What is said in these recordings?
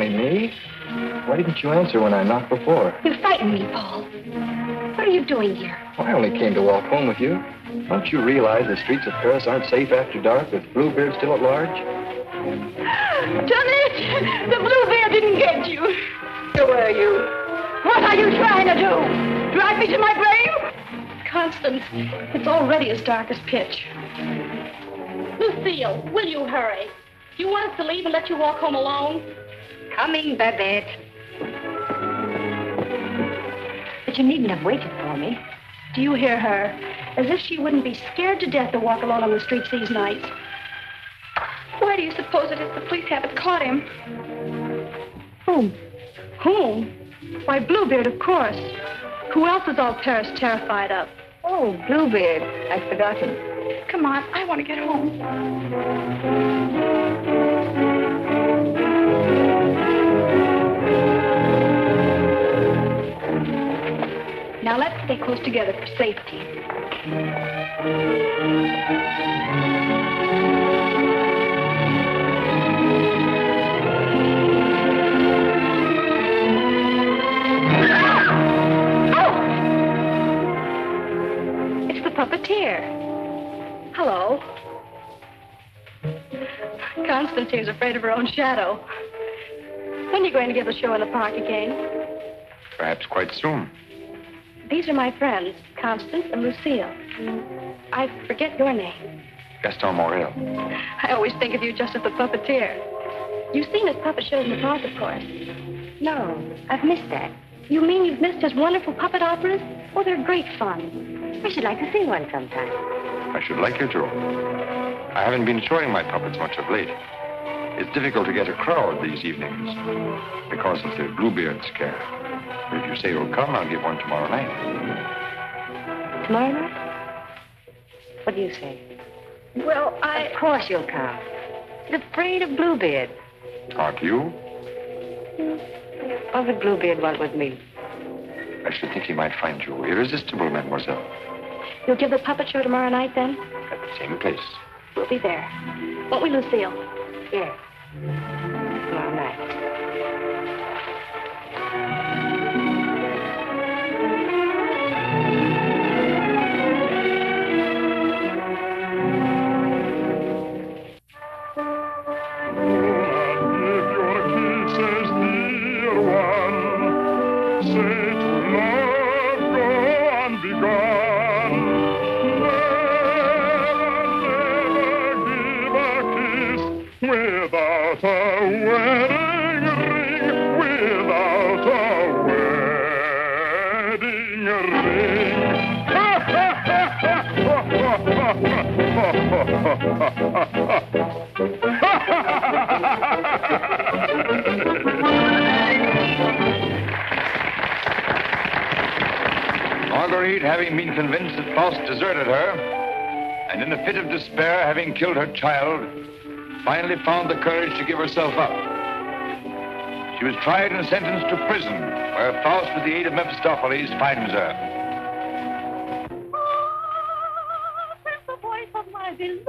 Only me? Why didn't you answer when I knocked before? You frightened me, Paul. What are you doing here? Well, I only came to walk home with you. Don't you realize the streets of Paris aren't safe after dark with Bluebeard still at large? Johnny, the Bluebeard didn't get you. Who are you? What are you trying to do? Drag me to my grave? Constance, it's already as dark as pitch. Lucille, will you hurry? Do you want us to leave and let you walk home alone? Coming, Babette. But you needn't have waited for me. Do you hear her? As if she wouldn't be scared to death to walk alone on the streets these nights. Why do you suppose it is the police haven't caught him? Whom? Whom? Why, Bluebeard, of course. Who else is all Paris terrified of? Oh, Bluebeard. I'd forgotten. Come on, I want to get home. Now let's stay close together for safety. It's the puppeteer. Hello. Constance here's afraid of her own shadow. When are you going to give a show in the park again? Perhaps quite soon. These are my friends, Constance and Lucille. I forget your name. Gaston Morel. I always think of you just as the puppeteer. You've seen his puppet shows in the park, of course. No, I've missed that. You mean you've missed his wonderful puppet operas? Oh, they're great fun. I should like to see one sometime. I should like you to. I haven't been showing my puppets much of late. It's difficult to get a crowd these evenings because of the Bluebeard scare. But if you say you'll come, I'll give one tomorrow night. Tomorrow night? What do you say? Well, Of course you'll come. He's afraid of Bluebeard. Aren't you? What would Bluebeard want with me? I should think he might find you irresistible, mademoiselle. You'll give the puppet show tomorrow night, then? At the same place. We'll be there. Won't we, Lucille? Yes. Tomorrow night. Without a wedding ring, without a wedding ring. Marguerite, having been convinced that Faust deserted her, and in a fit of despair, having killed her child, finally found the courage to give herself up. She was tried and sentenced to prison, where Faust, with the aid of Mephistopheles, finds her. The voice of my beloved,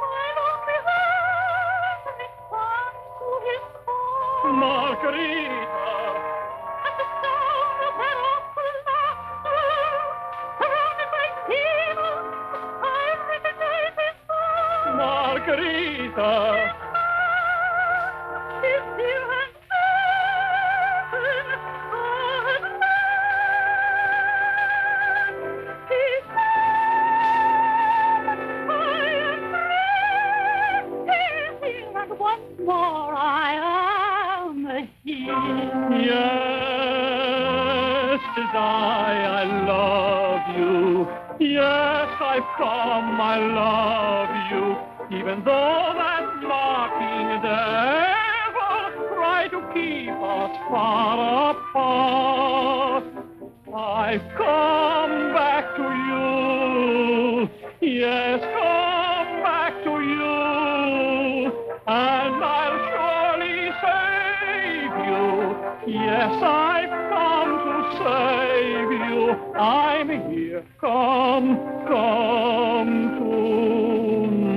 my lonely heart responds to his call. Margarita, At the sound of her awful laughter, surrounded by demons, I recognize his voice. Margarita. His dear and certain, and he said, I am here, and once more I am here. Yes, 'tis I love you. Yes, I've come, I love you. Even though that mocking devil tried to keep us far apart, I've come back to you. Yes, come back to you. And I'll surely save you. Yes, I've come to save you. I'm here. Come to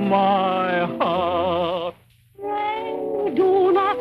my heart. Pray do not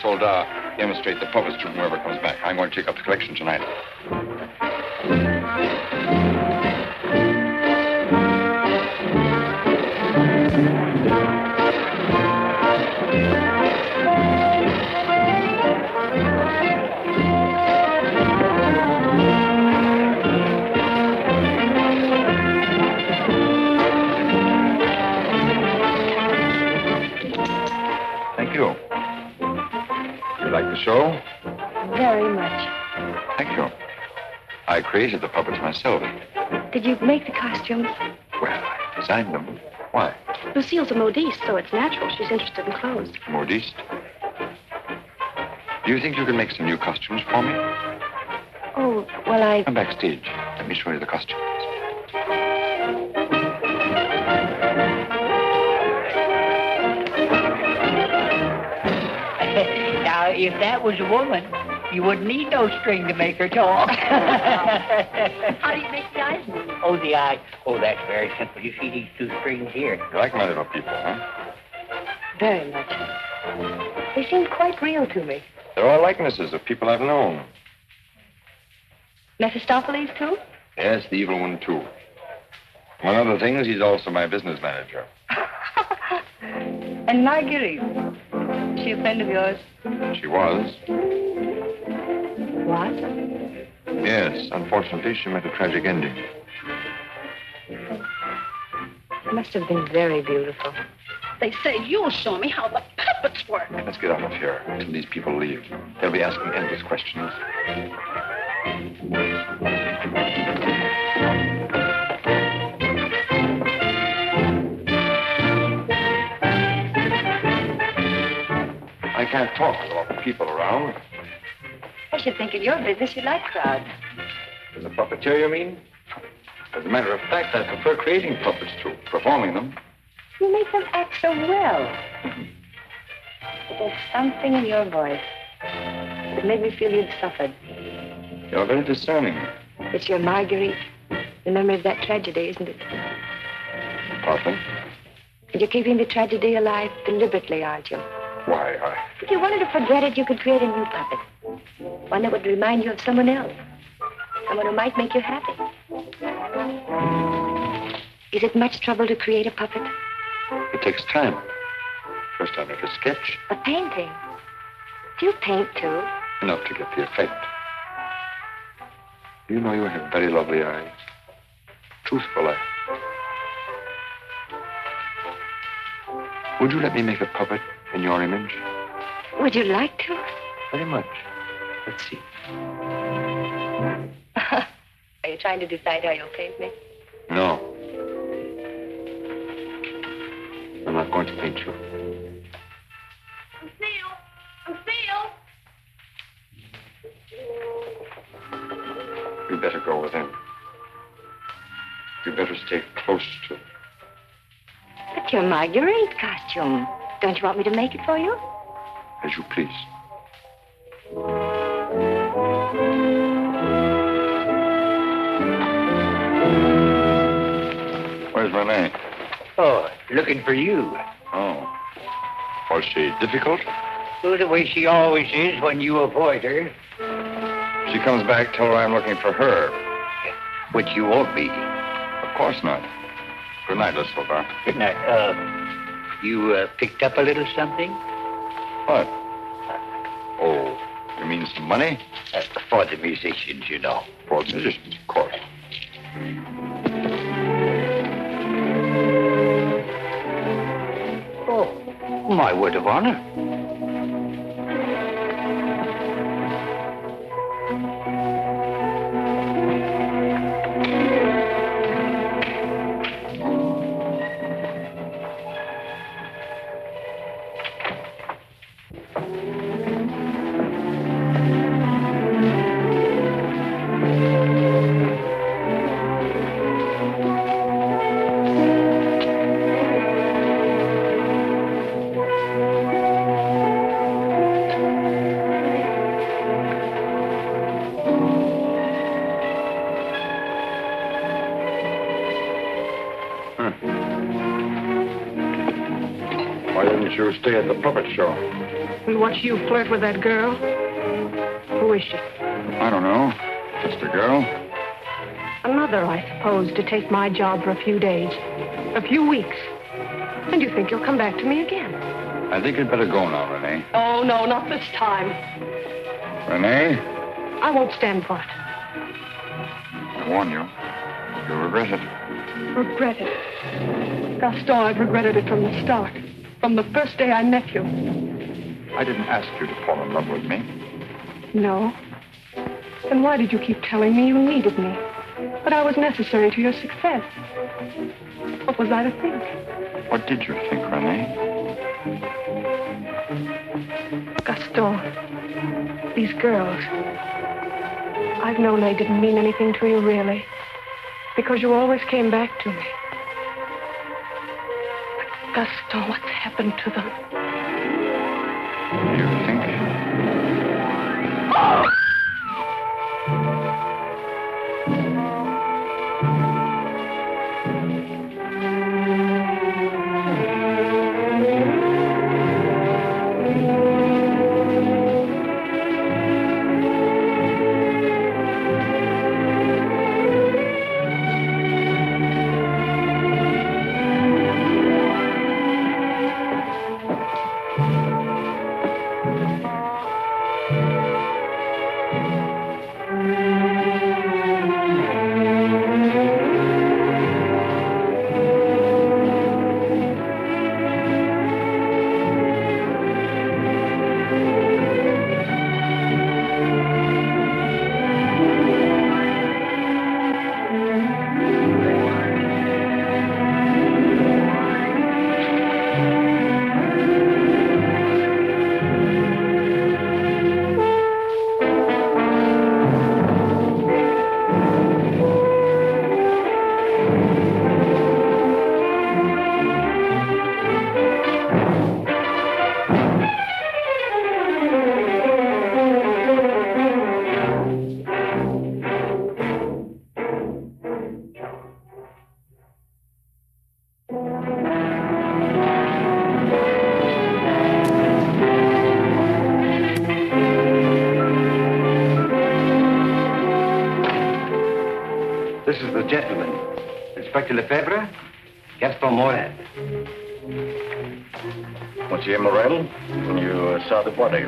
Soldat demonstrate the puppets to whoever comes back. I'm going to take up the collection tonight. Thank you. Like the show? Very much. Thank you. I created the puppets myself. Did you make the costumes? Well, I designed them. Why? Lucille's a modiste, so it's natural she's interested in clothes. Modiste? Do you think you can make some new costumes for me? Oh, well, Come backstage. Let me show you the costumes. Now, if that was a woman, you wouldn't need no string to make her talk. How do you make the eyes move? Oh, the eye. Oh, that's very simple. You see these two strings here? You like my little people, huh? Very much. They seemed quite real to me. They're all likenesses of people I've known. Mephistopheles, too? Yes, the evil one, too. Among other things, he's also my business manager. And Marguerite. Is she a friend of yours? She was. What? Yes, unfortunately, she met a tragic ending. It must have been very beautiful. They say you'll show me how the puppets work. Let's get out of here until these people leave. They'll be asking endless questions. I can't talk with all the people around. I should think in your business you like crowds. As a puppeteer, you mean? As a matter of fact, I prefer creating puppets to performing them. You make them act so well. But there's something in your voice that made me feel you'd suffered. You're very discerning. It's your Marguerite. The memory of that tragedy, isn't it? Partly. And you're keeping the tragedy alive deliberately, aren't you? Why, If you wanted to forget it, you could create a new puppet. One that would remind you of someone else. Someone who might make you happy. Is it much trouble to create a puppet? It takes time. First I make a sketch. But painting. Do you paint, too? Enough to get the effect. You know you have very lovely eyes. Truthful eyes. Would you let me make a puppet in your image? Would you like to? Very much. Let's see. Are you trying to decide how you'll paint me? No. I'm not going to paint you. Lucille! You'd better go with him. You'd better stay close to. But your Marguerite costume. Don't you want me to make it for you? As you please. Where's Renee? Oh, looking for you. Oh. Was she difficult? Well, the way she always is when you avoid her. She comes back, tell her I'm looking for her. Which you won't be. Of course not. Good night, Miss Silver. Good night. You picked up a little something? What? Oh, you mean some money? For the musicians, you know. For the musicians, of course. Oh, my word of honor. Why didn't you stay at the puppet show? And watch you flirt with that girl? Who is she? I don't know. Just a girl. Another, I suppose, to take my job for a few days. A few weeks. And you think you'll come back to me again? I think you'd better go now, Renee. Oh, no, not this time. Renee, I won't stand for it. I warn you. You'll regret it. Regret it. Gaston, I've regretted it from the start. From the first day I met you. I didn't ask you to fall in love with me. No. Then why did you keep telling me you needed me? That I was necessary to your success? What was I to think? What did you think, Renee? Gaston, these girls. I've known they didn't mean anything to you, really. Because you always came back to me. But Gaston, what's happened to them? You think? This is the gentleman. Inspector Lefebvre, Gaston Morel. Monsieur Morel, you saw the body.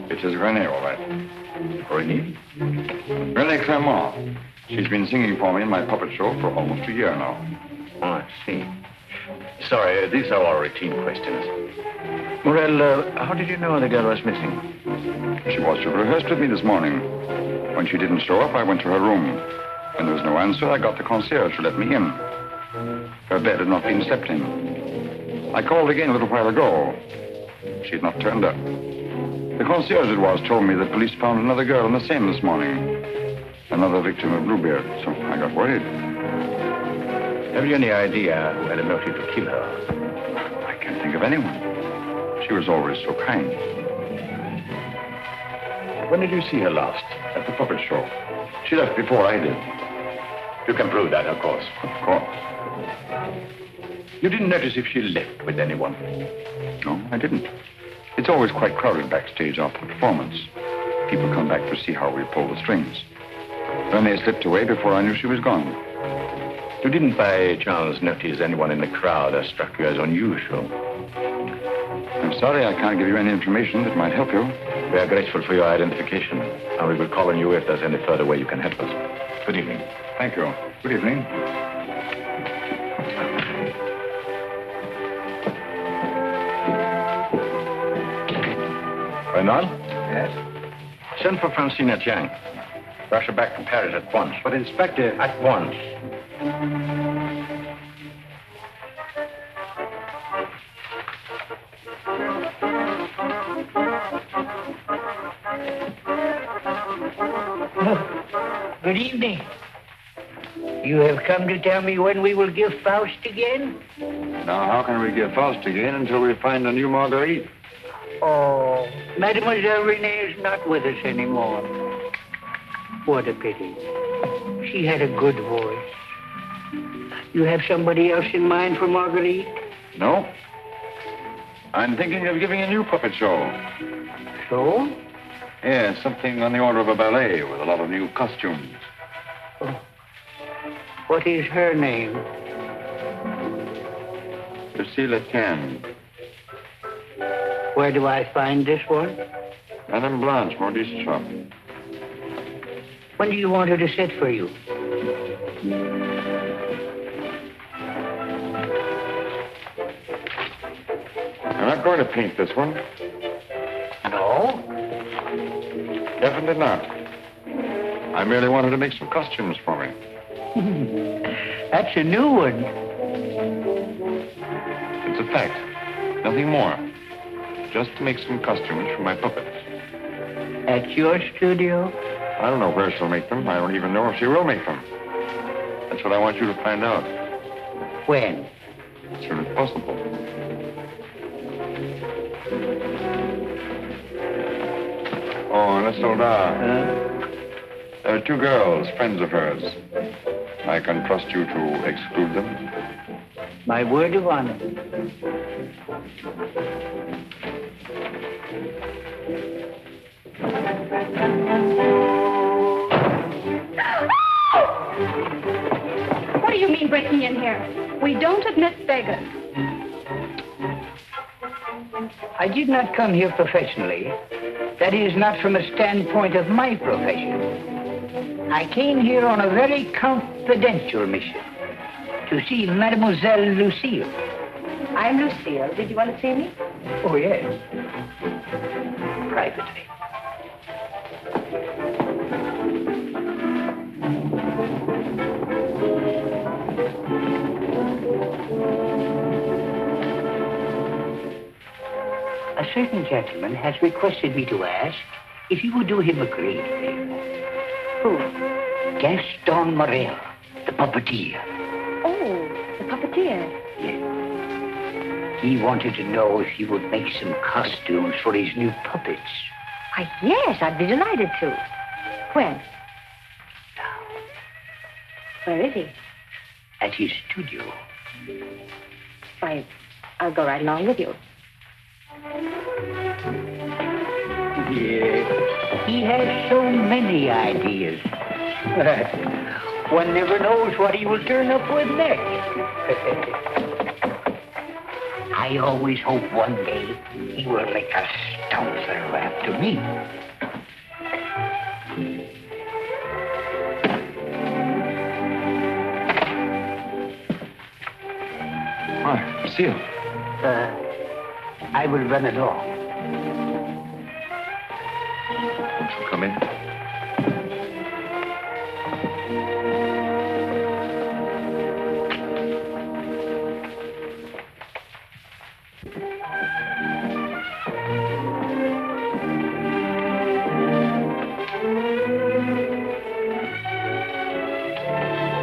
It is Renee, all right. Renee? Renee Clermont. She's been singing for me in my puppet show for almost a year now. Oh, I see. Sorry, these are all routine questions. Morel, how did you know the girl was missing? She was to have rehearsed with me this morning. When she didn't show up, I went to her room. When there was no answer, I got the concierge to let me in. Her bed had not been slept in. I called again a little while ago. She had not turned up. The concierge it was told me that police found another girl in the Seine this morning. Another victim of Bluebeard, so I got worried. Have you any idea who had a motive to kill her? I can't think of of anyone. She was always so kind. When did you see her last? At the puppet show. She left before I did. You can prove that, of course. Of course. You didn't notice if she left with anyone? No, I didn't. It's always quite crowded backstage after the performance. People come back to see how we pull the strings. Then they slipped away before I knew she was gone. You didn't by chance notice anyone in the crowd that struck you as unusual? I'm sorry I can't give you any information that might help you. We are grateful for your identification, and we will call on you if there's any further way you can help us. Good evening. Thank you. Good evening. Bernard? Yes? Send for Francine Etienne. Rush her back to Paris at once. But, Inspector... At once. Good evening. You have come to tell me when we will give Faust again? Now, how can we give Faust again until we find a new Marguerite? Oh, Mademoiselle Renee is not with us anymore. What a pity. She had a good voice. You have somebody else in mind for Marguerite? No. I'm thinking of giving a new puppet show. So? Yeah, something on the order of a ballet with a lot of new costumes. Oh. What is her name? Lucille Etienne. Where do I find this one? Madame Blanche, Maurice's shop. When do you want her to sit for you? I'm not going to paint this one. No? Definitely not. I merely wanted to make some costumes for me. That's a new one. It's a fact. Nothing more. Just to make some costumes for my puppets. At your studio? I don't know where she'll make them. I don't even know if she will make them. That's what I want you to find out. When? As soon as possible. Oh, Miss Soldat. There are two girls, friends of hers. I can trust you to exclude them. My word of honor. What do you mean breaking in here? We don't admit beggars. I did not come here professionally. That is, not from a standpoint of my profession. I came here on a very confidential mission to see Mademoiselle Lucille. I'm Lucille. Did you want to see me? Oh, yes. Privately. A certain gentleman has requested me to ask if you would do him a great favor. Who? Gaston Morel, the puppeteer. Oh, the puppeteer. Yes. He wanted to know if you would make some costumes for his new puppets. Yes, I'd be delighted to. When? Where is he? At his studio. I'll go right along with you. Yes. He has so many ideas. One never knows what he will turn up with next. I always hope one day he will make a stouther after me. Why, Lucille. I will run along. Won't you come in?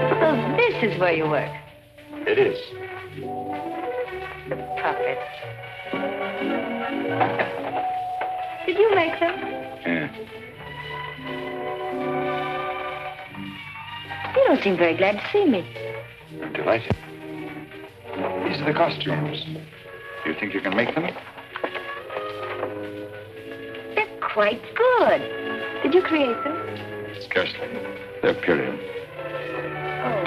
So this is where you work. It is. The puppet. Did you make them? Yeah. You don't seem very glad to see me. I'm delighted. These are the costumes. Do you think you can make them? They're quite good. Did you create them? Scarcely. They're period. Oh,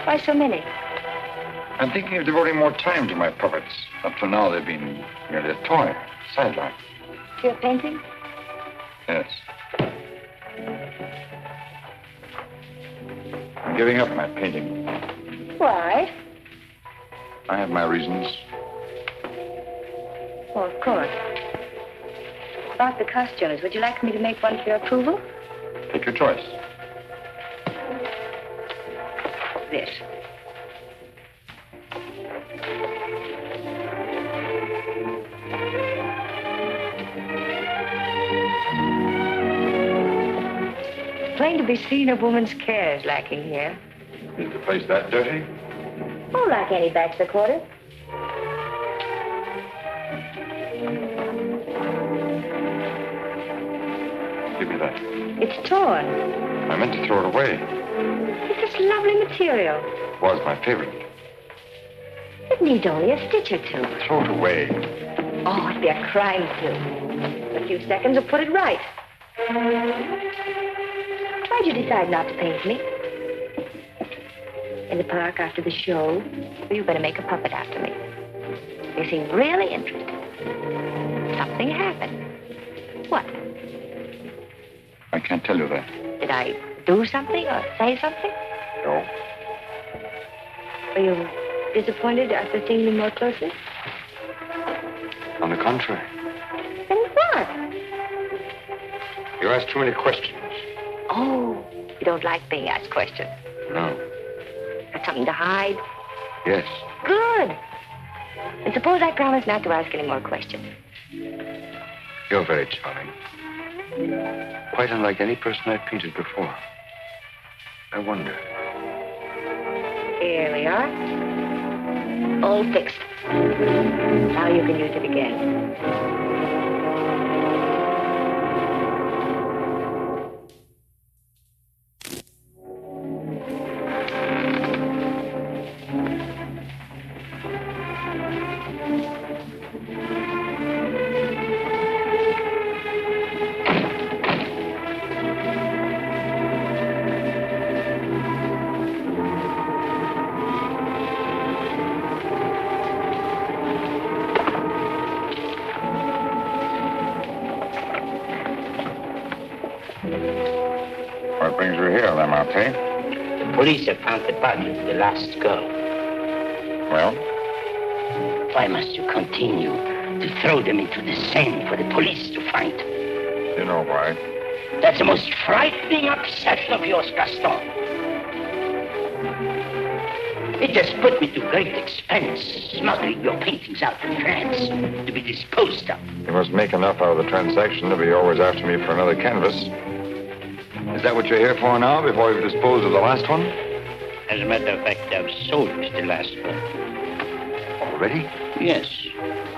why so many? I'm thinking of devoting more time to my puppets. Up till now, they've been merely a toy, sideline. To your painting? Yes. I'm giving up my painting. Why? I have my reasons. Oh, of course. About the costumes, would you like me to make one for your approval? Take your choice. This. Plain to be seen a woman's care is lacking here. Is the place that dirty? Oh, like any bachelor quarter. Give me that. It's torn. I meant to throw it away. It's this lovely material. It was my favorite. It needs only a stitch or two. Throw it away. Oh, it'd be a crime to. A few seconds will put it right. Why'd you decide not to paint me? In the park after the show, were you going to make a puppet after me? You seemed really interested. Something happened. What? I can't tell you that. Did I do something or say something? No. Were you disappointed after seeing me more closely? On the contrary. Then what? You ask too many questions. Oh, you don't like being asked questions. No. Got something to hide? Yes. Good. And suppose I promise not to ask any more questions. You're very charming. Quite unlike any person I've painted before. I wonder. Here we are. All fixed. Now you can use it again. What brings you here, Lamarté? The police have found the body of the last girl. Well? Why must you continue to throw them into the Seine for the police to find? You know why. That's the most frightening obsession of yours, Gaston. It has put me to great expense smuggling your paintings out to France to be disposed of. You must make enough out of the transaction to be always after me for another canvas. Is that what you're here for now, before you've disposed of the last one? As a matter of fact, I've sold the last one. Already? Yes.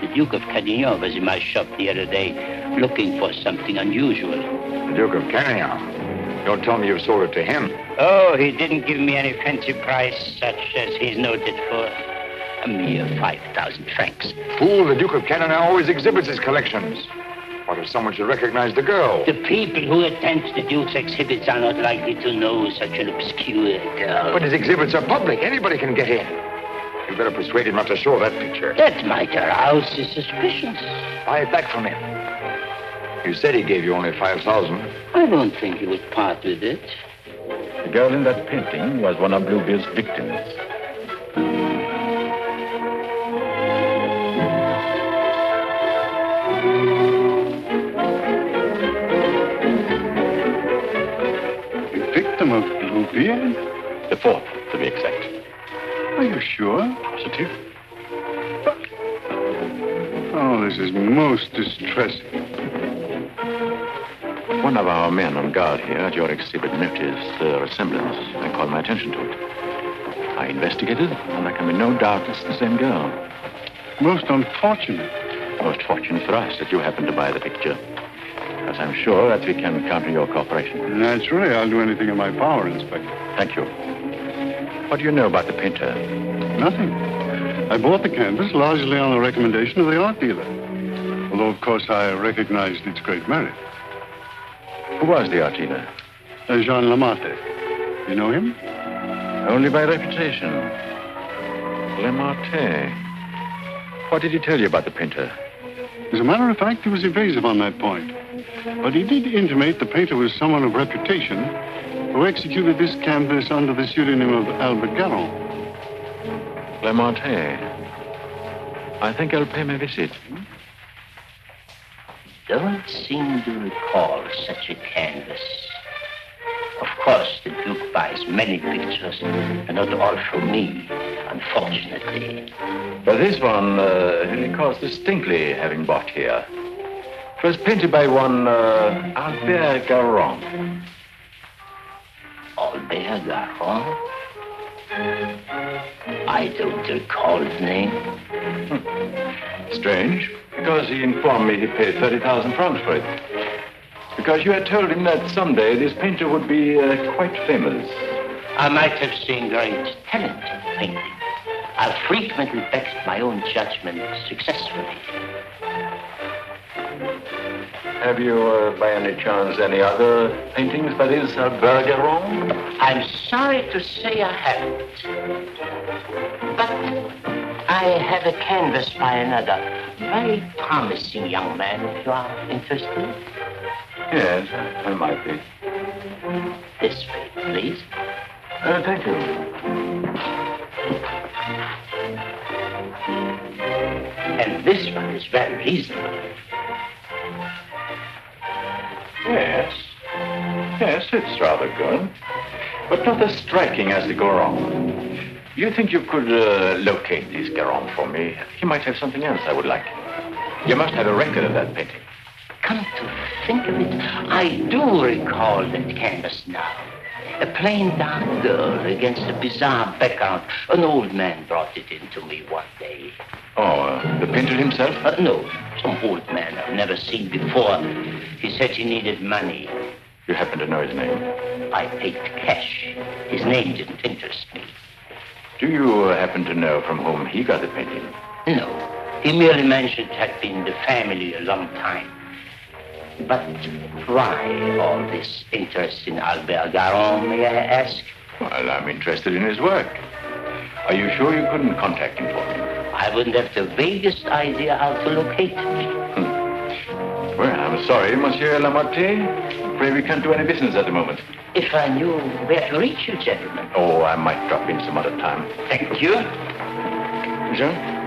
The Duke of Cadignan was in my shop the other day looking for something unusual. The Duke of Cadignan? Don't tell me you've sold it to him. Oh, he didn't give me any fancy price such as he's noted for. A mere 5,000 francs. Fool, the Duke of Cadignan always exhibits his collections. What if someone should recognize the girl? The people who attend the Duke's exhibits are not likely to know such an obscure girl. But his exhibits are public. Anybody can get in. You better persuade him not to show that picture. That might arouse his suspicions. Buy it back from him. You said he gave you only 5,000. I don't think he would part with it. The girl in that painting was one of Bluebeard's victims. Victim of Bluebeard? The fourth, to be exact. Are you sure? Positive. Oh, this is most distressing. One of our men on guard here at your exhibit noticed the resemblance and called my attention to it. I investigated, and there can be no doubt it's the same girl. Most unfortunate. Most fortunate for us that you happened to buy the picture. Because I'm sure that we can count on your cooperation. Naturally, I'll do anything in my power, Inspector. Thank you. What do you know about the painter? Nothing. I bought the canvas largely on the recommendation of the art dealer. Although, of course, I recognized its great merit. Who was the art dealer? Jean Lamarté. You know him? Only by reputation. Lamarté. What did he tell you about the painter? As a matter of fact, he was evasive on that point. But he did intimate the painter was someone of reputation who executed this canvas under the pseudonym of Albert Garon. Lamarté. I think I'll pay my visit. Don't seem to recall such a canvas. Of course, the Duke buys many pictures, and not all from me, unfortunately. But this one, he recalls distinctly having bought here. It was painted by one Albert Garon. Albert Garon? I don't recall the name. Strange, because he informed me he paid 30,000 francs for it. Because you had told him that someday this painter would be quite famous. I might have seen great talent in painting. I've frequently backed my own judgment successfully. Have you, by any chance, any other paintings by this Albert Garon? I'm sorry to say I haven't. But I have a canvas by another very promising young man, if you are interested. Yes, I might be. This way, please. Thank you. And this one is very reasonable. Yes. Yes, it's rather good. But not as striking as the Garon. Do you think you could locate this Garon for me? He might have something else I would like. You must have a record of that painting. Come to think of it, I do recall that canvas now. A plain dark girl against a bizarre background. An old man brought it in to me one day. Oh, the painter himself? No, some old man I've never seen before. He said he needed money. You happen to know his name? I paid cash. His name didn't interest me. Do you happen to know from whom he got the painting? No, he merely mentioned it had been the family a long time. But why all this interest in Albert Garon, may I ask? Well, I'm interested in his work. Are you sure you couldn't contact him for me? I wouldn't have the vaguest idea how to locate him. Well, I'm sorry, Monsieur Lamarté. Afraid we can't do any business at the moment. If I knew where to reach you, gentlemen. Oh, I might drop in some other time. Thank you. Jean?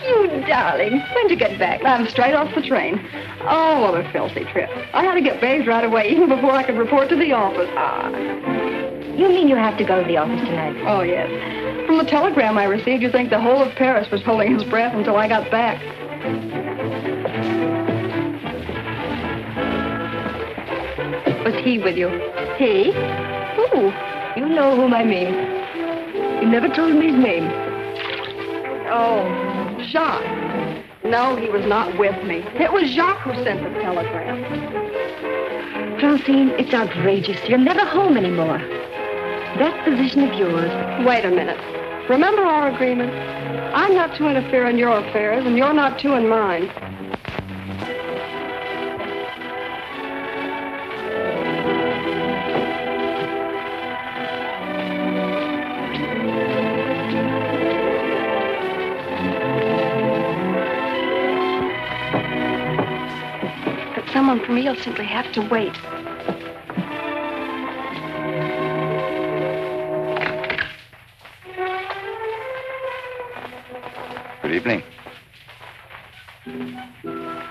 You darling. When'd you get back? I'm straight off the train. Oh, what a filthy trip. I had to get bathed right away, even before I could report to the office. You mean you have to go to the office tonight? Oh, yes. From the telegram I received, you'd think the whole of Paris was holding his breath until I got back. Was he with you? He? Who? You know whom I mean. You never told me his name. Oh, Jacques. No, he was not with me. It was Jacques who sent the telegram. Francine, it's outrageous. You're never home anymore. That position of yours. Wait a minute. Remember our agreement? I'm not to interfere in your affairs, and you're not to in mine. Someone for me will simply have to wait. Good evening.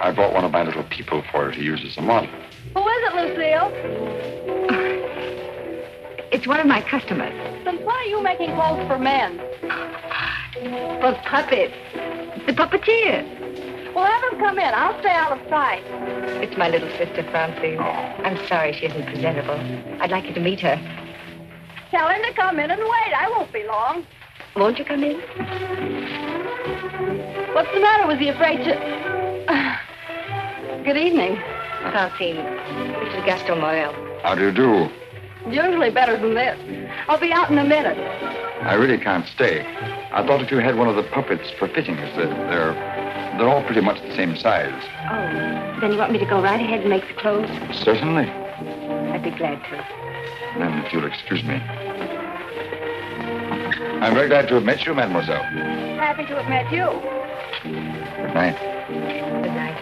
I brought one of my little people for her to use as a model. Who is it, Lucille? It's one of my customers. Then why are you making clothes for men? For puppets. The puppeteer. Well, have them come in. I'll stay out of sight. It's my little sister, Francine. I'm sorry she isn't presentable. I'd like you to meet her. Tell him to come in and wait. I won't be long. Won't you come in? What's the matter? Was he afraid to... Good evening. Francine, this is Gaston Morel. How do you do? Usually better than this. I'll be out in a minute. I really can't stay. I thought if you had one of the puppets for fittings, they're all pretty much the same size. Oh, then you want me to go right ahead and make the clothes? Certainly. I'd be glad to. Then, if you'll excuse me. I'm very glad to have met you, mademoiselle. Happy to have met you. Good night. Good night.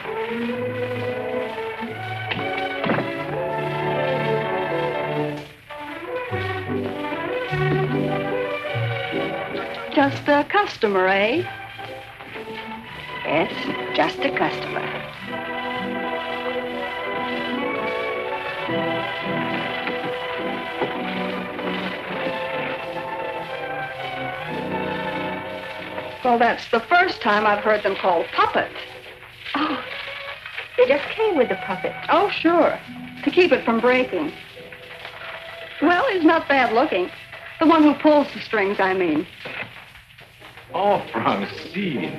Just a customer, eh? Yes, just a customer. Well, that's the first time I've heard them called puppets. Oh, they just came with the puppet. Oh, sure. To keep it from breaking. Well, he's not bad looking. The one who pulls the strings, I mean. Oh, Francine.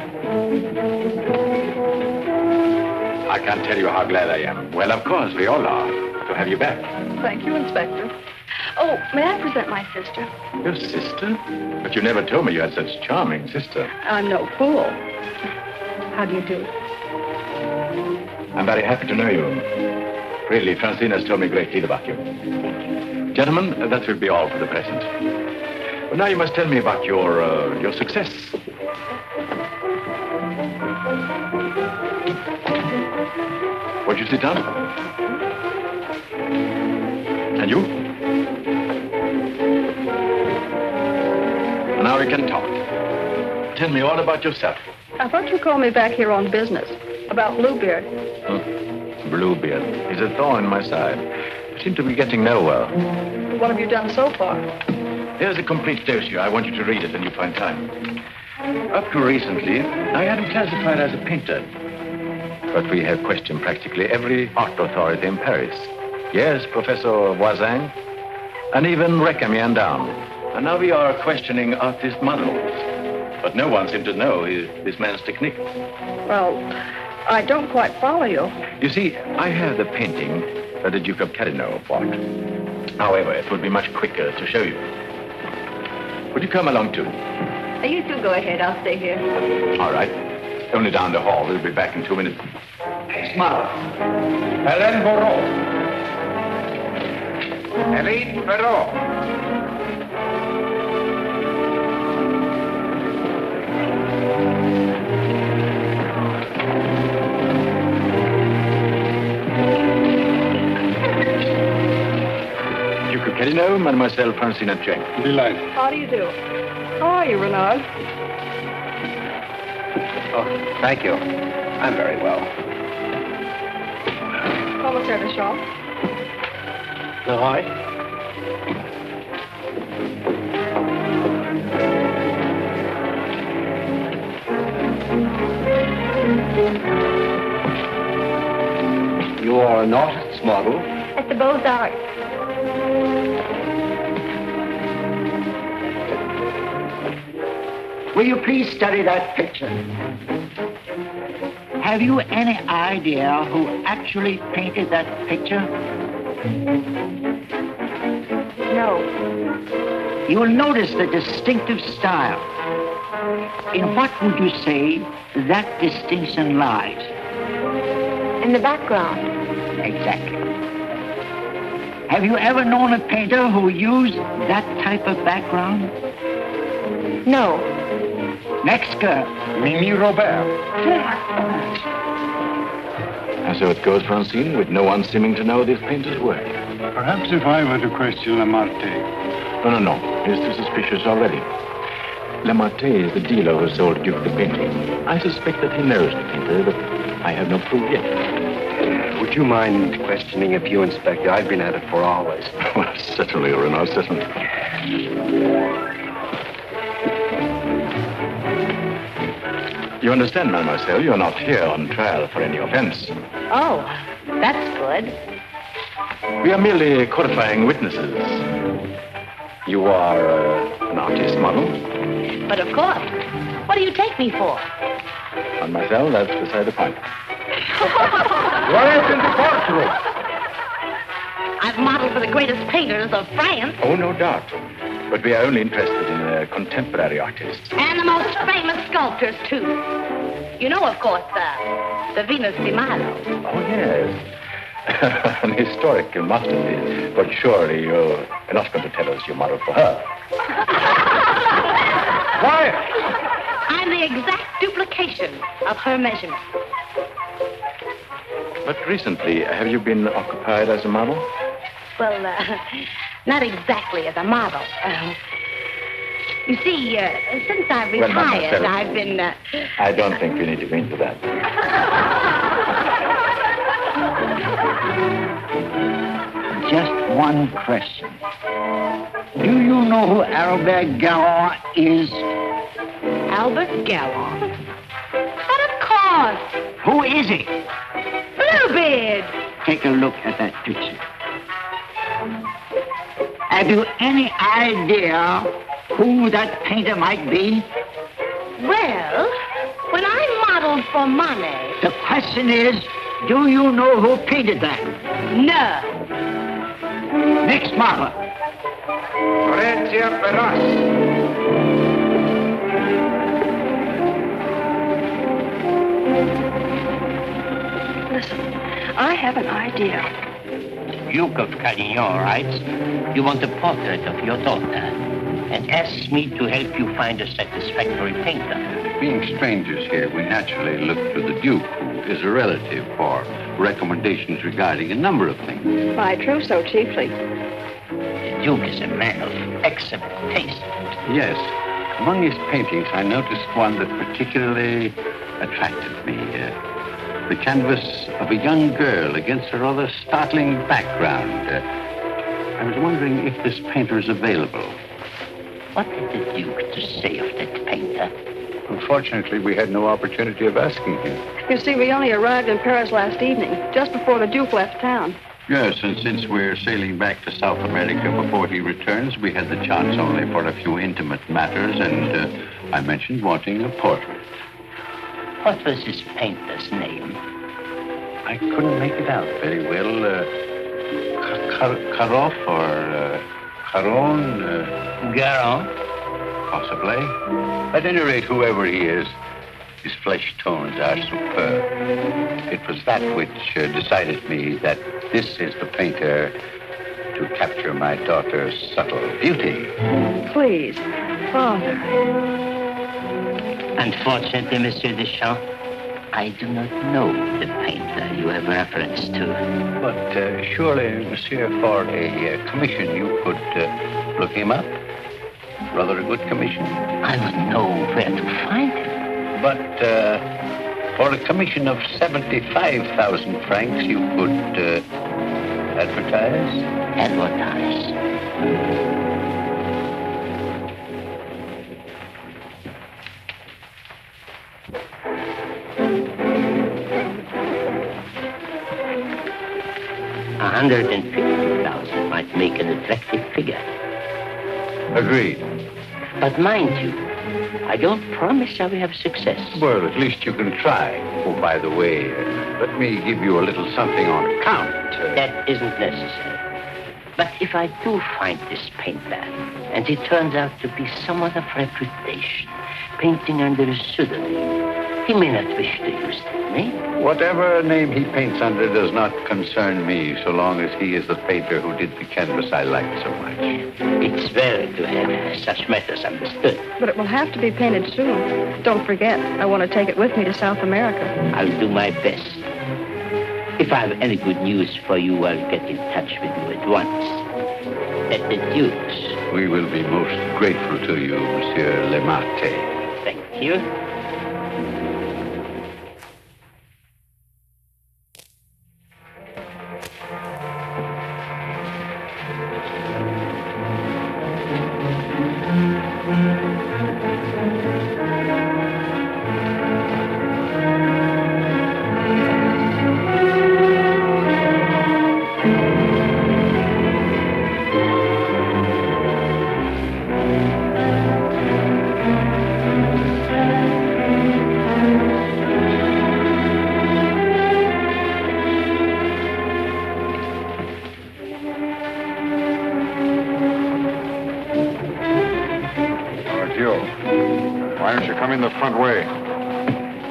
I can't tell you how glad I am. Well, of course, we all are, to have you back. Thank you, Inspector. Oh, may I present my sister? Your sister? But you never told me you had such a charming sister. I'm no fool. How do you do? I'm very happy to know you. Really, Francine has told me a great deal about you. Gentlemen, that will be all for the present. Well, now you must tell me about your success. Won't you sit down? And you? Now we can talk. Tell me all about yourself. I thought you called me back here on business. About Bluebeard. Bluebeard. He's a thorn in my side. I seem to be getting nowhere. What have you done so far? Here's a complete dossier. I want you to read it when you find time. Up to recently, I had him classified as a painter. But we have questioned practically every art authority in Paris. Yes, Professor Voisin, and even Recamier down. And now we are questioning artist models. But no one seemed to know this man's technique. Well, I don't quite follow you. You see, I have the painting that the Duke of Carignan bought. However, it would be much quicker to show you. Would you come along too? You two go ahead. I'll stay here. All right. Only down the hall. We'll be back in 2 minutes. Smile. Hélène Moreau. Hélène Moreau. Duke of Carignan, Mademoiselle Francine Cheng. Delighted. How do you do? How are you, Renard? Oh, thank you. I'm very well. Commissaire de Shaw. Leroy? You are an artist's model? At the Beaux-Arts. Will you please study that picture? Have you any idea who actually painted that picture? No. You will notice the distinctive style. In what would you say that distinction lies? In the background. Exactly. Have you ever known a painter who used that type of background? No. Next girl. Mimi Robert. And so it goes, Francine, with no one seeming to know this painter's work. Perhaps if I were to question Lamartine. No. He's too suspicious already. Lamartine is the dealer who sold Duke the painting. I suspect that he knows the painter, but I have no proof yet. Would you mind questioning a few, Inspector? I've been at it for hours. Well, certainly, Renard, certainly. You understand, mademoiselle, you're not here on trial for any offense. Oh, that's good. We are merely codifying witnesses. You are an artist model? But of course. What do you take me for? Mademoiselle, that's beside the point. Welcome to courtroom. I've modeled for the greatest painters of France. Oh, no doubt. But we are only interested in contemporary artists. And the most famous sculptors, too. You know, of course, the Venus de Milo. Oh, yes. An historical masterpiece. But surely you're not going to tell us you modeled for her. Quiet. I'm the exact duplication of her measurements. But recently, have you been occupied as a model? Well, not exactly as a model. You see, since I've Well, retired, mademoiselle, I've been... I don't think we need to go into that. Just one question. Do you know who Albert Garron is? Albert Garron? But of course. Who is he? Bluebeard. Take a look at that picture. Have you any idea who that painter might be? Well, when I modeled for Monet... The question is, do you know who painted that? No. Next model. Horatia Perras. Listen, I have an idea. Duke of Carignan writes, you want a portrait of your daughter and asks me to help you find a satisfactory painter. Being strangers here, we naturally look to the Duke, who is a relative, for recommendations regarding a number of things. My trousseau chiefly. The Duke is a man of excellent taste. Yes. Among his paintings, I noticed one that particularly attracted me. The canvas of a young girl against a rather startling background. I was wondering if this painter is available. What had the Duke to say of that painter? Unfortunately, we had no opportunity of asking him. You see, we only arrived in Paris last evening, just before the Duke left town. Yes, and since we're sailing back to South America before he returns, we had the chance only for a few intimate matters, and I mentioned wanting a portrait. What was this painter's name? I couldn't make it out very well. Karoff or Caron? Garron? Possibly. At any rate, whoever he is, his flesh tones are superb. It was that which decided me that this is the painter to capture my daughter's subtle beauty. Please, Father. Unfortunately, Monsieur Deschamps, I do not know the painter you have reference to. But surely, monsieur, for a commission, you could look him up. Rather a good commission. I would know where to find him. But for a commission of 75,000 francs, you could advertise? Advertise? 150,000 might make an attractive figure. Agreed. But mind you, I don't promise I will have success. Well, at least you can try. Oh, by the way, let me give you a little something on account. That isn't necessary. But if I do find this painter, and he turns out to be someone of reputation, painting under a pseudonym, he may not wish to use that name. Whatever name he paints under does not concern me, so long as he is the painter who did the canvas I like so much. It's well to have such matters understood. But it will have to be painted soon. Don't forget, I want to take it with me to South America. I'll do my best. If I have any good news for you, I'll get in touch with you at once. At the Duke's. We will be most grateful to you, Monsieur Lemarte. Thank you. Why don't you come in the front way?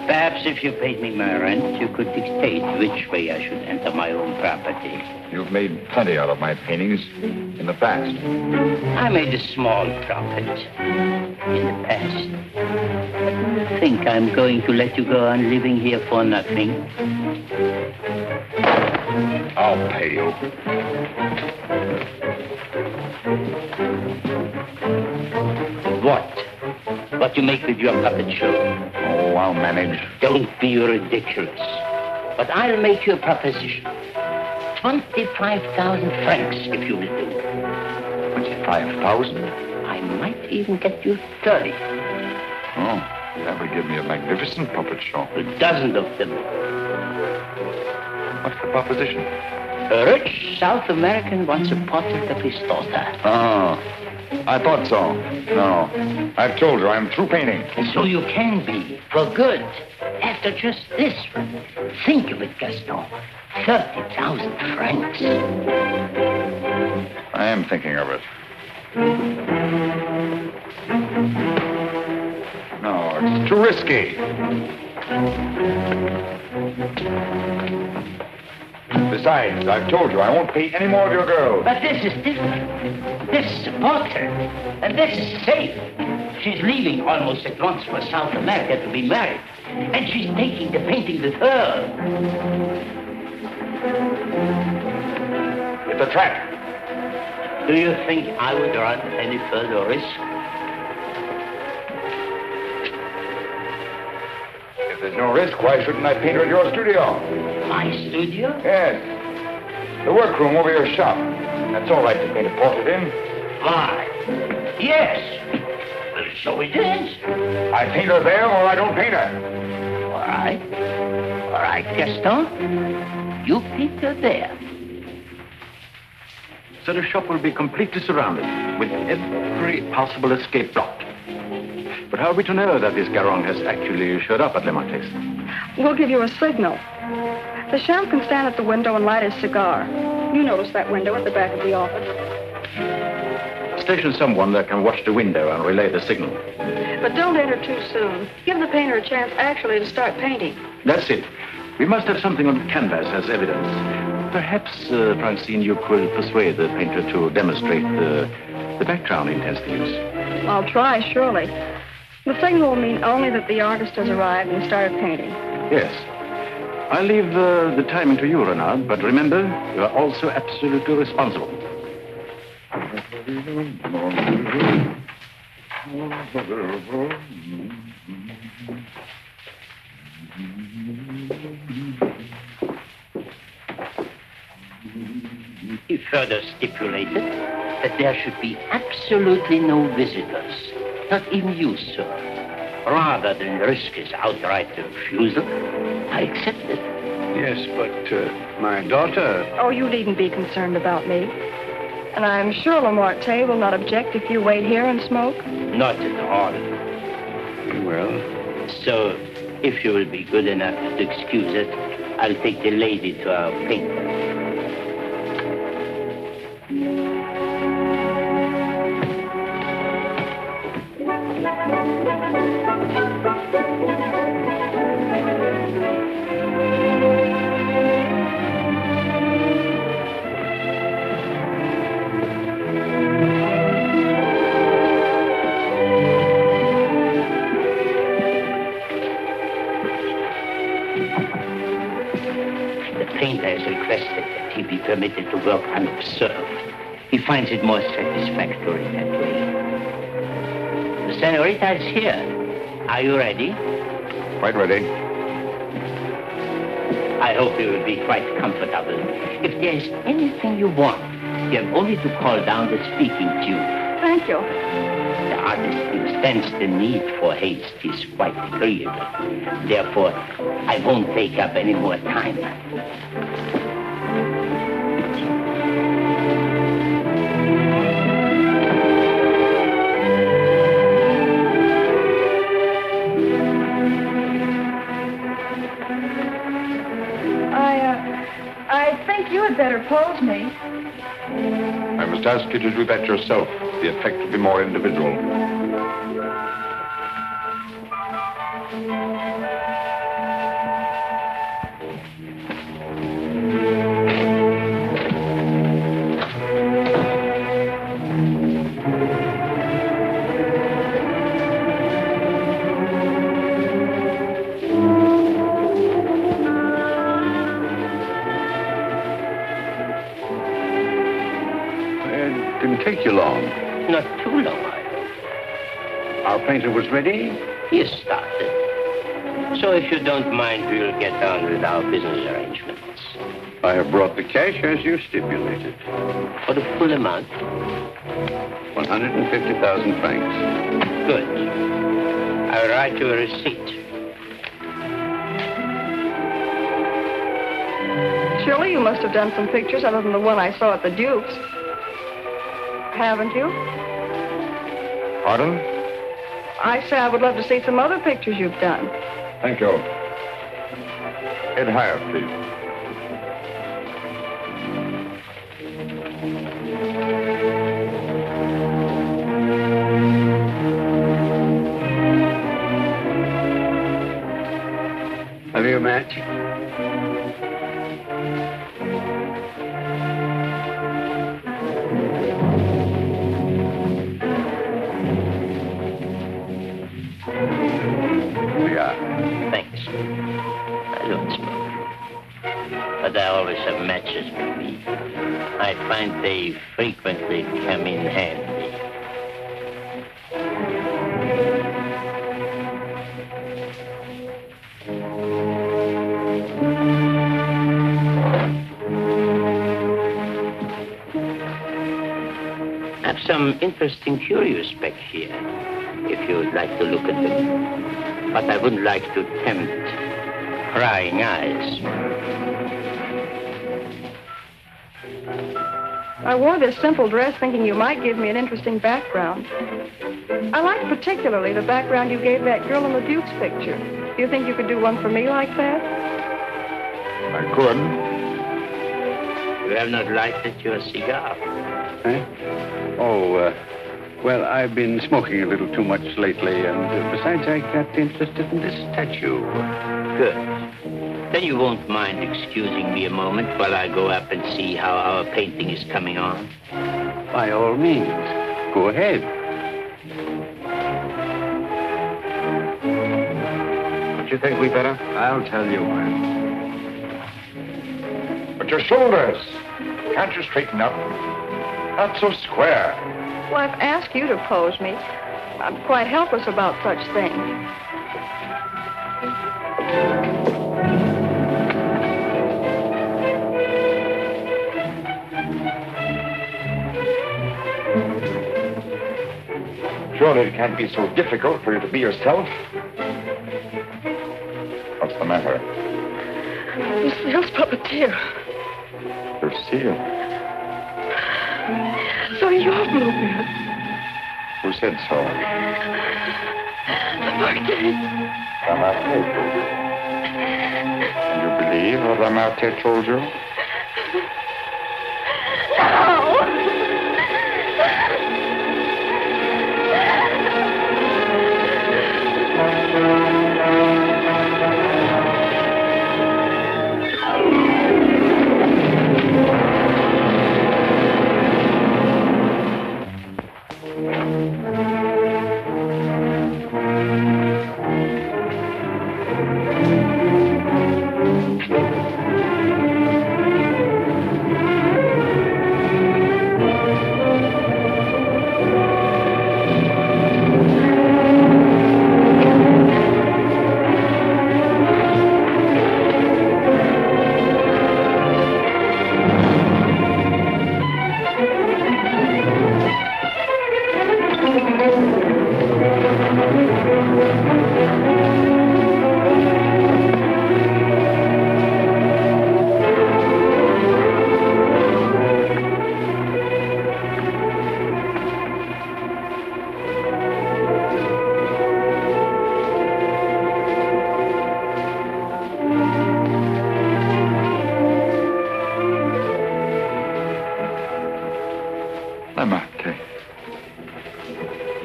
Perhaps if you paid me my rent, you could dictate which way I should enter my own property. You've made plenty out of my paintings in the past. I made a small profit in the past. But do you think I'm going to let you go on living here for nothing? I'll pay you. What you make with your puppet show? Oh, I'll manage. Don't be ridiculous. But I'll make you a proposition. 25,000 francs, if you will do. 25,000? I might even get you 30. Oh, that would give me a magnificent puppet show. A dozen of them. What's the proposition? A rich South American wants a portrait of his daughter. Oh, I thought so. No, I've told her I'm through painting. So you can be, for good. After just this one. Think of it, Gaston. 30,000 francs. I am thinking of it. No, it's too risky. Besides, I've told you I won't pay any more of your girls. But this is different. This is a portrait. And this is safe. She's leaving almost at once for South America to be married. And she's taking the painting with her. It's a trap. Do you think I would run any further risk? If there's no risk, why shouldn't I paint her at your studio? My studio? Yes. The workroom over your shop. That's all right to paint a portrait in. Why? Yes. Well, so it is. I paint her there or I don't paint her. All right. All right, Gaston. You paint her there. So the shop will be completely surrounded with every possible escape blocked. But how are we to know that this Garong has actually showed up at Le Marquis? We'll give you a signal. The chef can stand at the window and light his cigar. You notice that window at the back of the office. Station someone that can watch the window and relay the signal. But don't enter too soon. Give the painter a chance actually to start painting. That's it. We must have something on canvas as evidence. Perhaps, Francine, you could persuade the painter to demonstrate the background he intends to use. I'll try, surely. The signal will mean only that the artist has arrived and started painting. Yes. I'll leave the timing to you, Renard, but remember, you are also absolutely responsible. He further stipulated that there should be absolutely no visitors, not even you, sir. Rather than risk his outright refusal, I accepted. Yes, but my daughter... Oh, you needn't be concerned about me. And I'm sure Lamarté will not object if you wait here and smoke. Not at all. Well... So, if you will be good enough to excuse us, I'll take the lady to our painter. Permitted to work unobserved. He finds it more satisfactory that way. The senorita is here. Are you ready? Quite ready. I hope you will be quite comfortable. If there is anything you want, you have only to call down the speaking tube. Thank you. The artist understands the need for haste. He's quite agreeable. Therefore, I won't take up any more time. You had better pose me. I must ask you to do that yourself. The effect will be more individual. take you long? Not too long, I hope. Our painter was ready? He has started. So if you don't mind, we'll get on with our business arrangements. I have brought the cash as you stipulated. For the full amount? 150,000 francs. Good. I'll write you a receipt. Surely you must have done some pictures other than the one I saw at the Duke's. Haven't you? Pardon? I say I would love to see some other pictures you've done. Thank you. Head higher, please. Have you a match? Thanks. I don't smoke. But I always have matches with me. I find they frequently come in handy. I have some interesting curios back here, if you would like to look at them. But I wouldn't like to tempt prying eyes. I wore this simple dress thinking you might give me an interesting background. I like particularly the background you gave that girl in the Duke's picture. Do you think you could do one for me like that? I could. You have not lighted your cigar. Eh? Oh, well, I've been smoking a little too much lately, and besides, I got interested in this statue. Good. Then you won't mind excusing me a moment while I go up and see how our painting is coming on? By all means. Go ahead. Don't you think we better? I'll tell you when. But your shoulders. Can't you straighten up? Not so square. Well, I've asked you to pose me. I'm quite helpless about such things. Surely it can't be so difficult for you to be yourself. What's the matter? Lucille's puppeteer. Lucille. So you're Bluebeard. Who said so? The Marquis. And you believe what Amarte told you?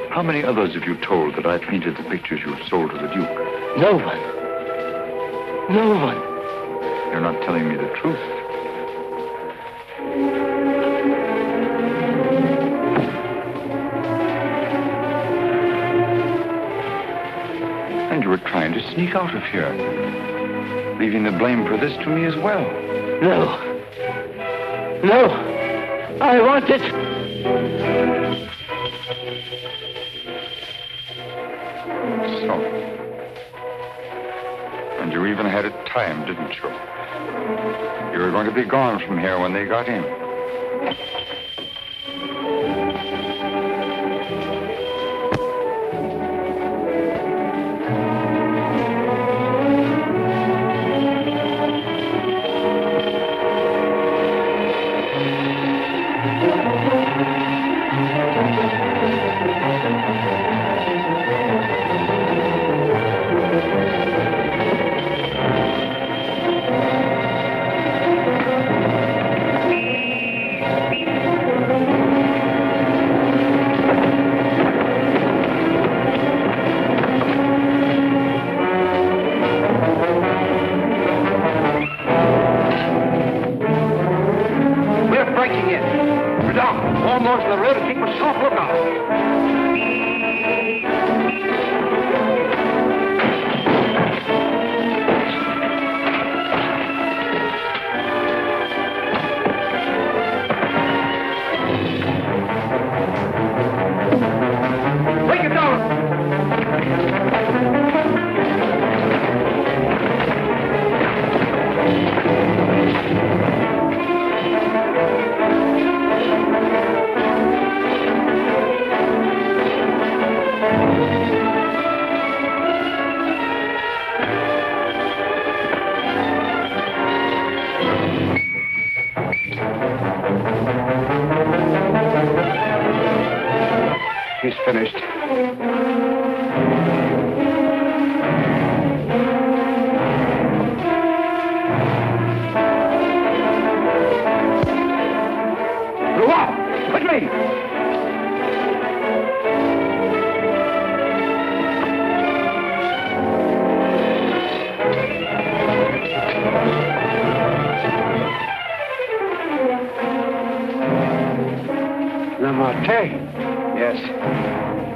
How many others have you told that I painted the pictures you have sold to the Duke? No one. No one. You're not telling me the truth. And you were trying to sneak out of here, leaving the blame for this to me as well. No. No. I want it. So. And you even had it timed, didn't you? You were going to be gone from here when they got in. He's finished. Quickly! Lamartine? Yes.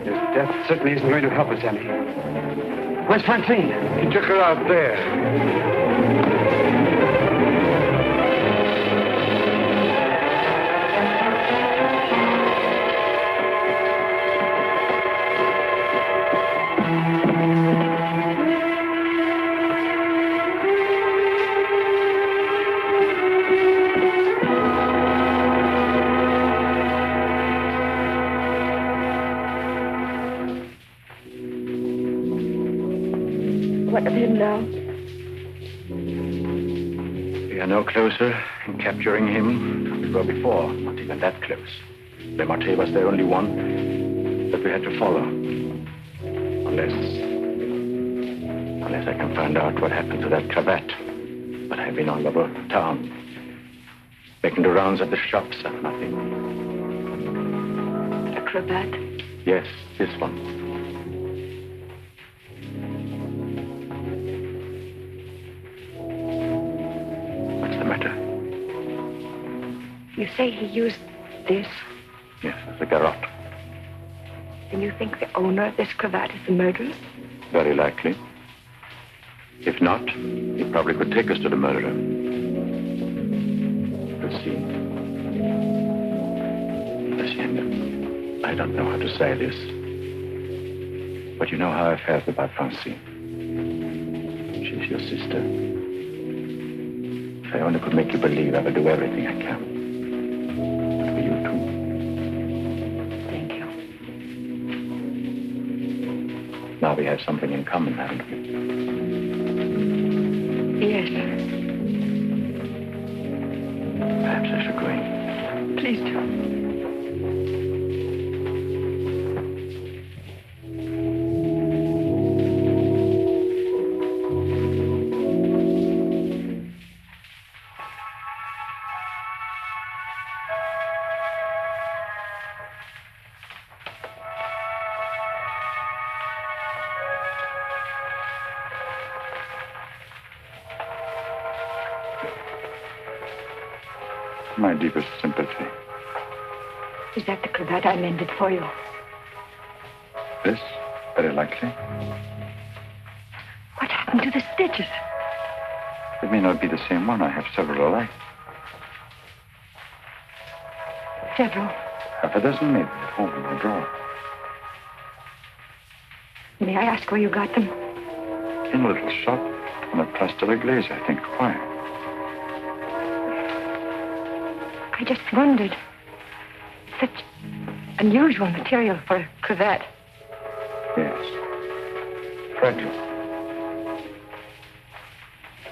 His death certainly isn't going to help us any. Where's Francine? He took her out there. What of him now? We are no closer in capturing him than we were before. Not even that close. Lamartine was the only one that we had to follow. Unless I can find out what happened to that cravat. But I've been all over town, making the rounds of the shops and nothing. The cravat? Yes, this one. You say he used this? Yes, the garrote. Then you think the owner of this cravat is the murderer? Very likely. If not, he probably could take us to the murderer. We'll see. Hacienda, I don't know how to say this, but you know how I felt about Francine. She's your sister. If I only could make you believe, I would do everything I can. For you, too. Thank you. Now we have something in common, haven't we? Yes. Perhaps I should go in. Please do. My deepest sympathy. Is that the cravat I mended for you? This? Very likely. What happened to the stitches? It may not be the same one. I have several alike. Several. Half a dozen, maybe, at home in my drawer. May I ask where you got them? In a little shop on the Place de l'Église, I think. Why? I just wondered. Such unusual material for a cravat. Yes. Fragile.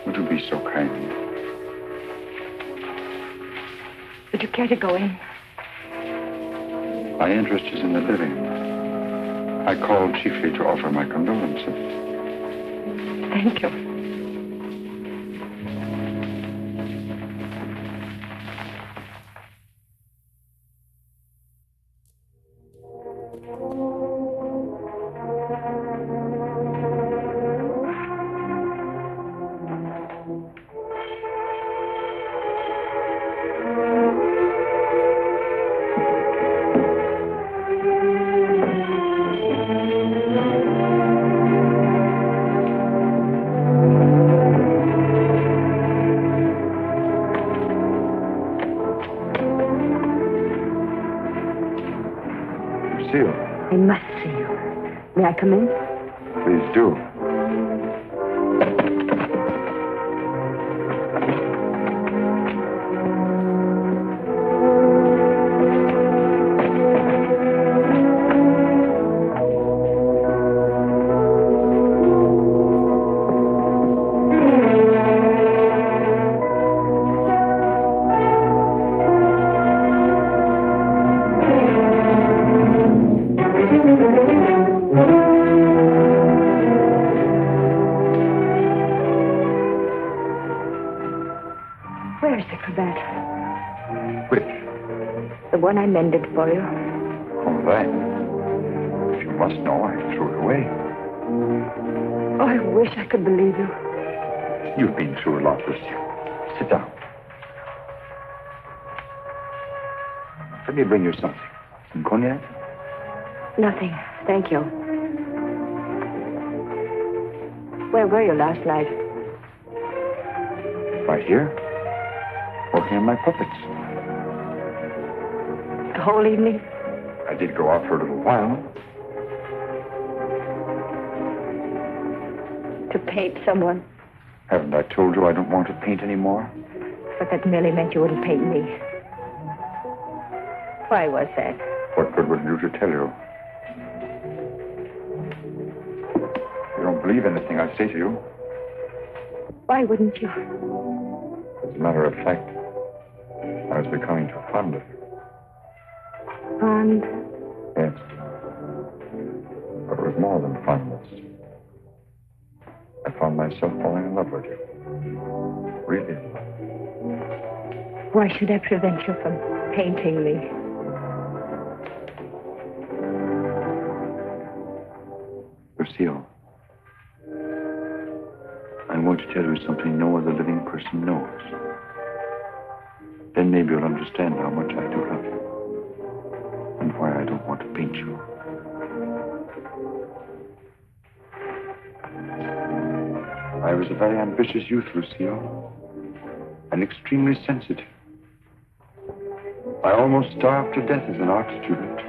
Would you be so kind? Would you care to go in? My interest is in the living. I called chiefly to offer my condolences. Thank you. I must see you. May I come in? Please do. One I mended for you. Oh, that. If you must know, I threw it away. Oh, I wish I could believe you. You've been through a lot, Lucy. Sit down. Let me bring you something. Some cognac? Nothing, thank you. Where were you last night? Right here. Working on my puppets. The whole evening? I did go out for a little while. To paint someone? Haven't I told you I don't want to paint anymore? But that merely meant you wouldn't paint me. Why was that? What good would it do to tell you? You don't believe anything I say to you. Why wouldn't you? As a matter of fact, I was becoming too fond of you. Fond? Yes. But it was more than fondness. I found myself falling in love with you. Really in love. Why should I prevent you from painting me? Lucille, I want to tell you something no other living person knows. Then maybe you'll understand how much I do love you. And why I don't want to paint you. I was a very ambitious youth, Lucille, and extremely sensitive. I almost starved to death as an art student.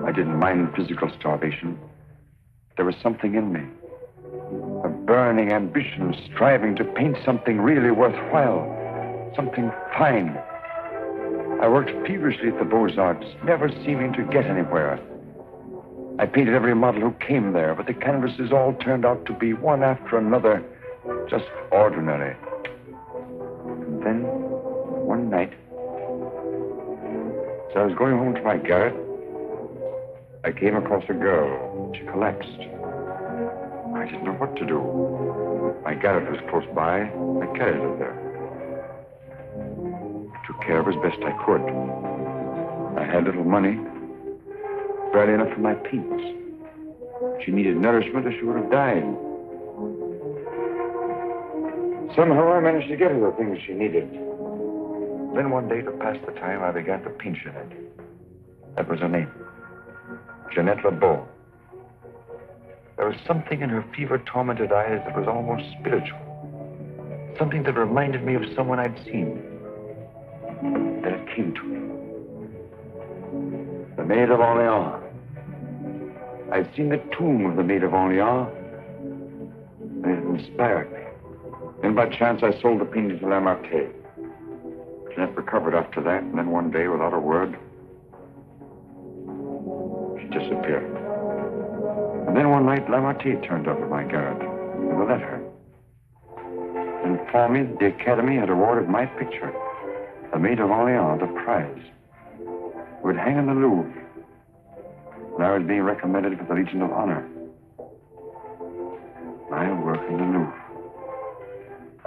I didn't mind physical starvation. There was something in me, a burning ambition, striving to paint something really worthwhile, something fine. I worked feverishly at the Beaux-Arts, never seeming to get anywhere. I painted every model who came there, but the canvases all turned out to be one after another, just ordinary. And then, one night, as I was going home to my garret, I came across a girl. She collapsed. I didn't know what to do. My garret was close by. I carried her there. Took care of her as best I could. I had little money, barely enough for my paints. She needed nourishment or she would have died. Somehow I managed to get her the things she needed. Then one day, to pass the time, I began to paint Jeanette. That was her name. Jeanette LeBeau. There was something in her fever-tormented eyes that was almost spiritual. Something that reminded me of someone I'd seen. Then it came to me. The Maid of Orleans. I'd seen the tomb of the Maid of Orleans, and it inspired me. Then by chance I sold the painting to Lamartine. Jeanette recovered after that, and then one day, without a word, she disappeared. And then one night, Lamartine turned up at my garage with a letter. And informed me that the Academy had awarded my picture, the Maid of Orleans, the prize. It would hang in the Louvre. And I was being recommended for the Legion of Honor. My work in the Louvre.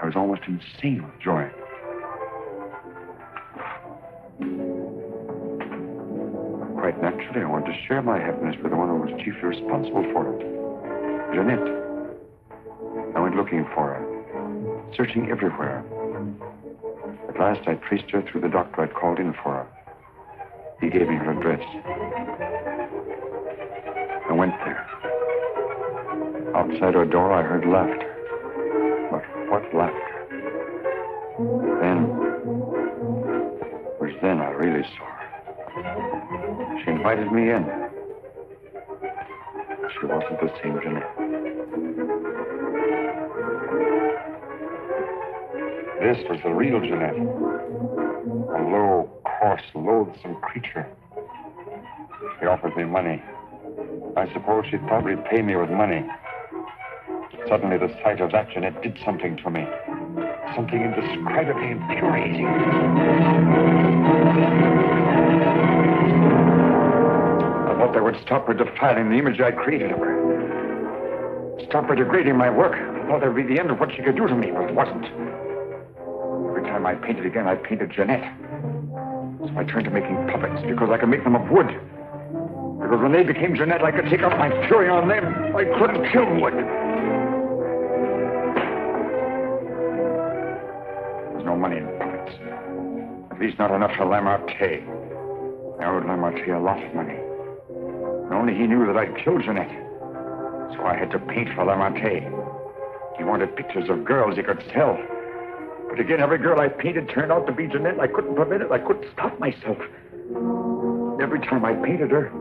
I was almost insane with joy. Quite naturally, I wanted to share my happiness with the one who was chiefly responsible for it. Jeanette. I went looking for her, searching everywhere. At last, I traced her through the doctor I'd called in for her. He gave me her address. I went there. Outside her door, I heard laughter. But what laughter? Then I really saw her. She invited me in. She wasn't the same Jeanette. This was the real Jeanette. A low, coarse, loathsome creature. She offered me money. I suppose she'd probably pay me with money. Suddenly, the sight of that Jeanette did something to me. Something indescribably infuriating. I thought that would stop her defiling the image I'd created of her. Stop her degrading my work. I thought that would be the end of what she could do to me, but it wasn't. Every time I painted again, I painted Jeanette. So I turned to making puppets because I could make them of wood. Because when they became Jeanette, I could take out my fury on them. I couldn't kill wood. There's no money in puppets. At least not enough for Lamartine. I owed Lamartine a lot of money. And only he knew that I'd killed Jeanette. So I had to paint for Lamartine. He wanted pictures of girls he could sell. But again, every girl I painted turned out to be Jeanette. I couldn't prevent it. I couldn't stop myself. Every time I painted her,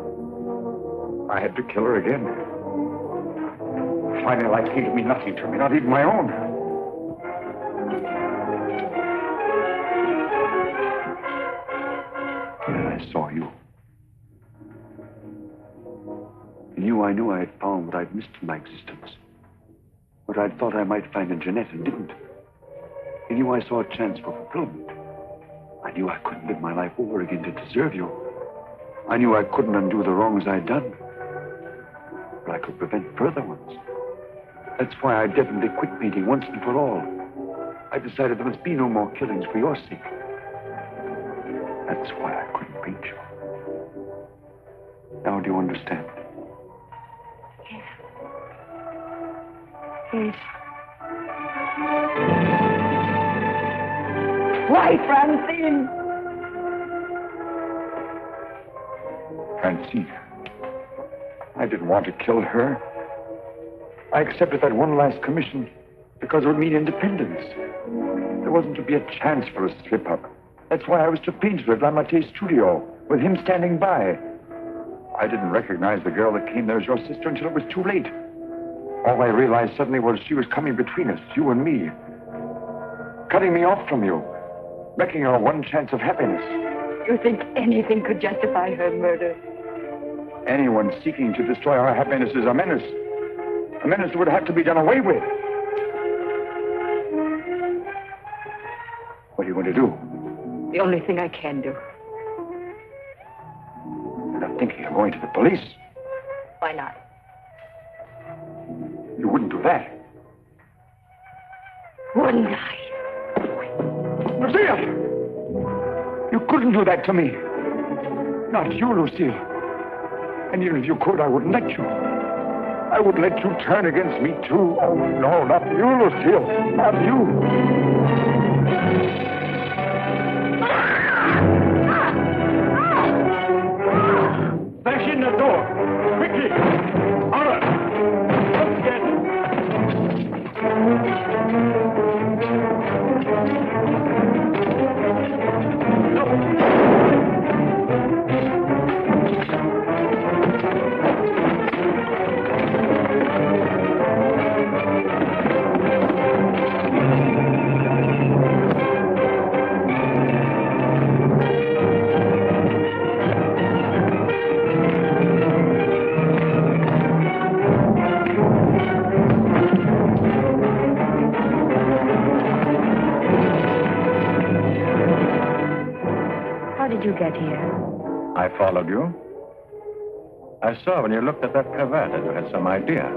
I had to kill her again. Finally, life seemed to mean nothing to me, not even my own. Then I saw you. In you, I knew I had found what I'd missed in my existence. What I'd thought I might find in Jeanette and didn't. In you, I saw a chance for fulfillment. I knew I couldn't live my life over again to deserve you. I knew I couldn't undo the wrongs I'd done. But I could prevent further ones. That's why I definitely quit painting once and for all. I decided there must be no more killings for your sake. That's why I couldn't paint you. Now do you understand? Yes. Yes. Why, Francine? Francine. I didn't want to kill her. I accepted that one last commission because it would mean independence. There wasn't to be a chance for a slip-up. That's why I was to paint her at Lamartine's studio, with him standing by. I didn't recognize the girl that came there as your sister until it was too late. All I realized suddenly was she was coming between us, you and me. Cutting me off from you. Wrecking our one chance of happiness. You think anything could justify her murder? Anyone seeking to destroy our happiness is a menace. A menace that would have to be done away with. What are you going to do? The only thing I can do. You're not thinking of going to the police. Why not? You wouldn't do that. Wouldn't I? Lucille! You couldn't do that to me. Not you, Lucille. And even if you could, I wouldn't let you. I would let you turn against me, too. Oh, no, not you, Lucille. Not you. Bash in the door. Quickly. Horror. Let's get it. No. get here? I followed you. I saw when you looked at that cravat that you had some idea.